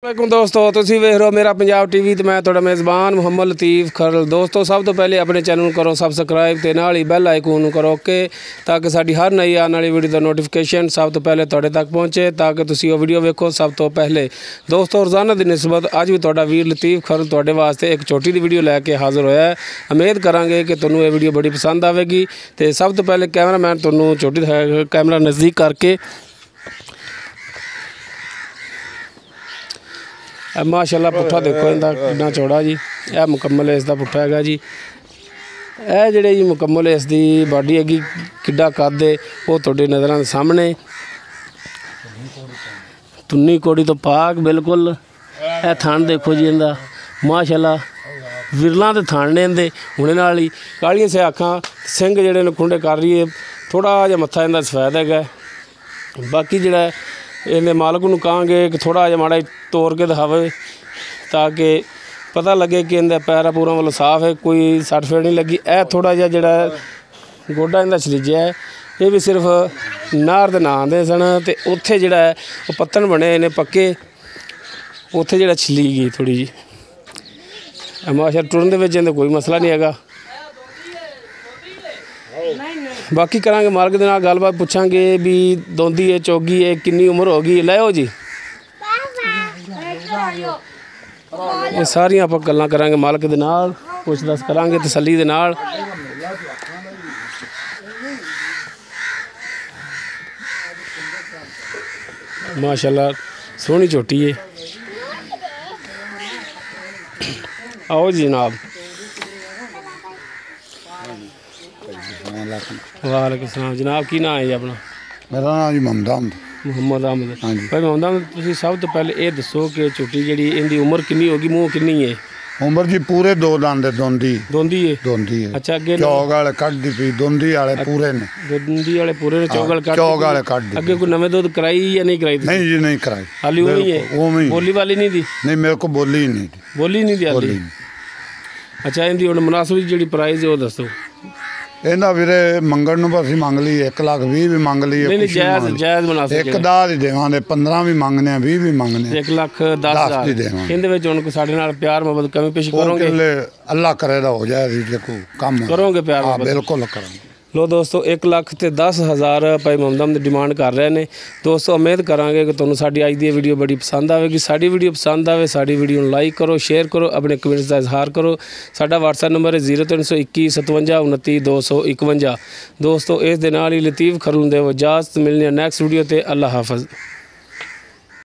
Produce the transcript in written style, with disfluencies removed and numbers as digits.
वालेकुम दोस्तों, तुसीं वेख रहे हो मेरा पंजाब टीवी तो मैं तुहाडा मेज़बान मुहम्मद लतीफ़ खरल। दोस्तों सब तो पहले अपने चैनल नूं करो सबसक्राइब ते नाल ही बैल आइकन नूं करो ओके, ताकि साडी हर नई आने वाली वीडियो दा नोटिफिकेशन सब तो पहले तुहाडे तक पहुँचे, ताकि तुसीं वो वीडियो वेखो सब तो पहले। दोस्तों रोज़ाना की निस्बत अज भी तुहाडा वीर लतीफ़ खरल तुहाडे वास्ते एक छोटी दी वीडियो लैके हाज़र होया है। उम्मीद करांगे कि तुहानूं ये वीडियो बड़ी पसंद आवेगी। तो सब तो पहले कैमरामैन तुहानूं छोटी दिखाएगा, कैमरा नज़दीक करके माशाल्लाह पुट्ठा देखो इनका कितना चौड़ा जी। यह मुकम्मल इसका पुट्ठा है जी। यह जेडे जी मुकम्मल इसकी बॉडी हैगी किड्डा कद है वो तुहाडे नज़रां दे सामने। तुन्नी कोड़ी तो पाक बिल्कुल। यह थान देखो जी इनका माशाल्लाह विरलां दे थान ने इनके हुणे नाल ही कालियां से अखां सिंह जेडे ने खुंडे कर रही है। थोड़ा जिहा मत्था इनका सफेद है। बाकी जिहड़ा इन्हें मालक नूं कहांगे कि थोड़ा जिहा माड़ा तोड़ के दिखावे ताकि पता लगे कि इनके पैरा पूरा वालों साफ है, कोई सट फेट नहीं लगी। यह थोड़ा जिहा जिहड़ा गोडा इनका छलीजिया है, ये भी सिर्फ नार दे नां दे सन ते उत्थे जिहड़ा है वो पत्तन बने इन्हें पक्के, उत्थे जिहड़ा छली गई थोड़ी जी। माशा टुरन दे विच इन्दा कोई मसला नहीं हैगा। बाकी करांगे मालक दे नाल गलबात पुछांगे भी दोंदी है चौगी है कितनी उम्र होगी। लाओ जी ये सारियां आपां गल्लां करांगे मालक दे नाल, पुछ दस करांगे तसल्ली दे नाल। माशाल्लाह सोहनी झोटी है। आओ जी जनाब। वालेकुम सलाम जनाब, की नाम है जी अपना? मेरा नाम जी मुहम्मद अहमद। हाँ जी। भाई मुहम्मद अहमद, तुसीं सब तो पहले ये दसो कि झोटी जी इनकी उम्र कितनी होगी, मूँह कितनी है? उम्र जी पूरे दो दंद दोंदी दोंदी है। दोंदी है। अच्छा अगे चौग वाले कटदी पई, दोंदी वाले पूरे ने। दोंदी वाले पूरे ने चौग वाले चौग वाले कटदी। अगे कोई नवे दूध कराई या नहीं कराई? नहीं जी नहीं कराई, हाली उही है। उमी बोली वाली नहीं थी? नहीं मेरे को बोली ही नहीं थी। बोली नहीं थी हाली? बोली अच्छा इनकी हुण मुनासिब जी प्राइस है वो दसो। ਇਹਨਾਂ ਵੀਰੇ ਮੰਗਣ ਨੂੰ ਅਸੀਂ ਮੰਗ ਲਈ 1,20,000 ਵੀ ਮੰਗ ਲਈ। नहीं नहीं जायज़ जायज़ मुनासिब ਇੱਕ ਦਾ ਹੀ ਦੇਵਾਂਗੇ, 15 ਵੀ ਮੰਗਨੇ ਆ, 20 ਵੀ ਮੰਗਨੇ ਆ। 1,10,000 ਦੀ ਦੇਵਾਂਗੇ। ਇਹਦੇ ਵਿੱਚ ਹੁਣ ਕੋਈ ਸਾਡੇ ਨਾਲ ਪਿਆਰ ਮੁਹੱਬਤ ਕਮੀ ਪੇਸ਼ ਕਰੋਗੇ? ਅੱਲਾ ਕਰੇ ਦਾ ਹੋ ਜਾਏ ਜੀ, ਦੇਖੋ ਕੰਮ ਕਰੋਗੇ ਪਿਆਰ ਹਾਂ ਮੁਹੱਬਤ? ਬਿਲਕੁਲ ਕਰਾਂਗੇ। लो दोस्तों 1,10,000 भाई मुहम्मद अहमद डिमांड कर रहे हैं। दोस्तों उम्मीद करांगे कि तुहानूं साडी अज दी वीडियो बड़ी पसंद आएगी। साडी वीडियो पसंद आए साडी वीडियो नूं लाइक करो, शेयर करो, अपने कमेंट्स का इजहार करो। साडा WhatsApp नंबर है 0321 57 29 251। दोस्तों इस दे नाल ही लतीफ़ खरल दे इजाज़त मिलनी है नेक्स्ट वीडियो ते। अल्लाह हाफ़िज़।